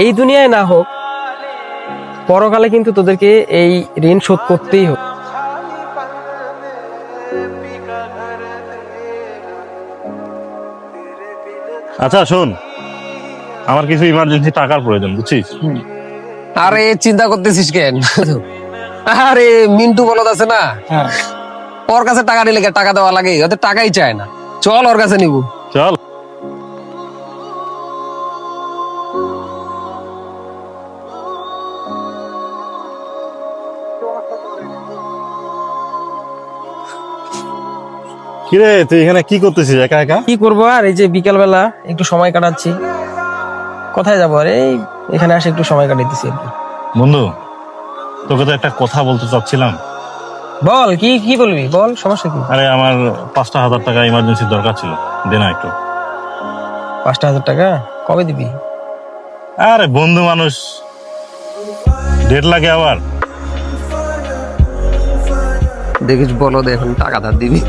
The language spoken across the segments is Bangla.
এই দুনিয়ায় না হোক, পরকালে কিন্তু তোদেরকে এই ঋণ শোধ করতেই হবে। আচ্ছা শোন, আমার কিছু ইমার্জেন্সি টাকার প্রয়োজন, বুঝছিস? আরে চিন্তা করতেছিস কেন? আরে মিন্টু বলদ আছে না, ওর কাছে টাকা নিলে টাকা দেওয়া লাগে, ওদের টাকাই চায় না। চল ওর কাছে নিব। চল। কিরে তুই এখানে কি করতেছিস একা একা? কি করবো আর, এই যে বিকাল বেলা একটু সময় কাটাচ্ছি। কোথায় যাবো আর, এই এখানে আসে একটু সময় কাটাইতেছি আর কি। বন্ধু, তোকে তো একটা কথা বলতে চাচ্ছিলাম। বল, কি কি বলবি বল, সমস্যা কি? আরে আমার 5,000 টাকা ইমার্জেন্সি দরকার ছিল, দে না একটু। 5,000 টাকা কবে দিবি? আরে বন্ধু মানুষ, ডেট লাগে আবার। দেখিস বলদ এখন টাকা ধার দিবি।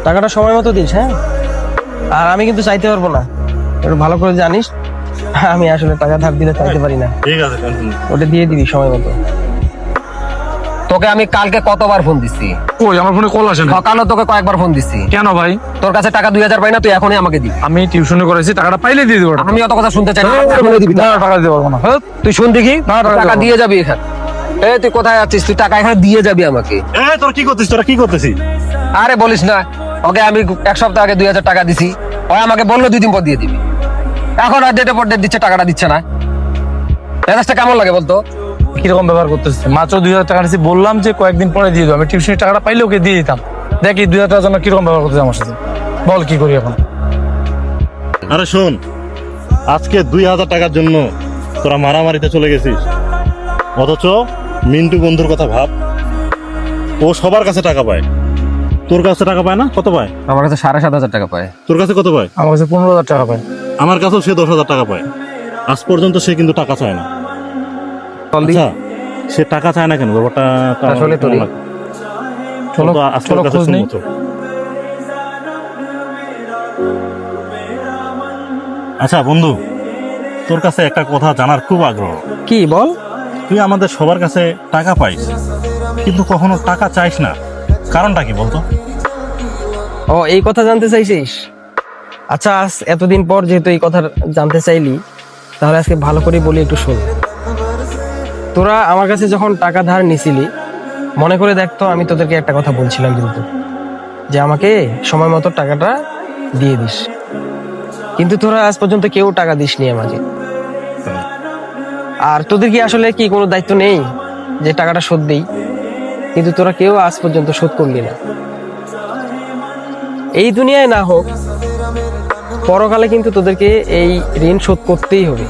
টাকাটা সময় মতো দিস, হ্যাঁ? আর আমি কিন্তু চাইতে পারবো না, একটু ভালো করে জানিস। আমি আসলে টাকা ধার দিলে চাইতে পারি না। ঠিক আছে, টেনশন নেই। ওটা দিয়ে দিবি সময় মতো। তোকে আমি কালকে কতবার ফোন দিচ্ছি, ওই আমার ফোনে কল আসে না সকালে তোকে কয়েকবার ফোন দিচ্ছি। কেন ভাই? তোর কাছে টাকা 2,000 পাই না, তুই এখনই আমাকে দিবি। আমি টিউশনে করেছি, টাকাটা পাইলে দিয়ে দেবো। আমি অত কথা শুনতে চাই না, এখনই দিবি। না, টাকা দিতে পারবো না। হ্যাঁ, তুই শুন দেখি, না, টাকা টাকা দেবো। দিয়ে যাবি এখানে। তুই কোথায় আছিস? তুই টাকা এখানে দিয়ে যাবি আমাকে। তোরা কি করতেছিস? আরে বলিস না, ওকে আমি 1 সপ্তাহ আগে 2,000 টাকা দিছি, ওই আমাকে বললো 2 দিন পর দিয়ে দিবি। এখন আর ডেটে পর ডেট দিচ্ছে, টাকাটা দিচ্ছে না। মেজাজটা কেমন লাগে বলতো? কিরকম ব্যবহার করতেছে? মাত্র 2,000 টাকা দিচ্ছি, বললাম যে কয়েকদিন পরে দিয়ে দেবো। আমি টিউশনের টাকাটা পাইলে ওকে দিয়ে দিতাম। দেখি 2,000 টাকার জন্য কিরকম ব্যবহার করতেছে আমার সাথে। বল কি করি এখন? আরে শোন, আজকে 2,000 টাকার জন্য তোরা মারামারিতে চলে গেছিস, অথচ মিন্টু বন্ধুর কথা ভাব। ও সবার কাছে টাকা পায়, তোর কাছে টাকা পায় না? কত পায়? আমার কাছে 7,500 টাকা পায়। তোর কাছে কত পায়? আমার কাছে 15,000 টাকা পায়। আমার কাছেও সে 10,000 টাকা পায়। আজ পর্যন্ত সে কিন্তু টাকা চায় না। আচ্ছা, সে টাকা চায় না কেন? ব্যাপারটা তো আমার আসলে কেমন তোরই। লাগে। চলো, তো আজকের চলো কাছে খোঁজ নেই। শুনবো তো। আচ্ছা বন্ধু, তোর কাছে একটা কথা জানার খুব আগ্রহ। কি বল? তুই আমাদের সবার কাছে টাকা পাইস, কিন্তু কখনো টাকা চাইস না, কারণটা কি বলতো? ও, এই কথা জানতে চাইছিস? আচ্ছা, আজ এতদিন পর যেহেতু এই কথা জানতে চাইলি, তাহলে আজকে ভালো করে বলি, একটু শোন। তোরা আমার কাছে যখন টাকা ধার নিছিলি, মনে করে দেখতো আমি তোদেরকে একটা কথা বলছিলাম কিন্তু, যে আমাকে সময় মতো টাকাটা দিয়ে দিস। কিন্তু তোরা আজ পর্যন্ত কেউ টাকা দিসনি আমাকে। আর তোদের কি আসলে কি কোনো দায়িত্ব নেই যে টাকাটা শোধ দেই? কিন্তু তোরা কেউ আজ পর্যন্ত শোধ করলি না। এই দুনিয়ায় না হোক, পরকালে কিন্তু তোদেরকে এই ঋণ শোধ করতেই হবে।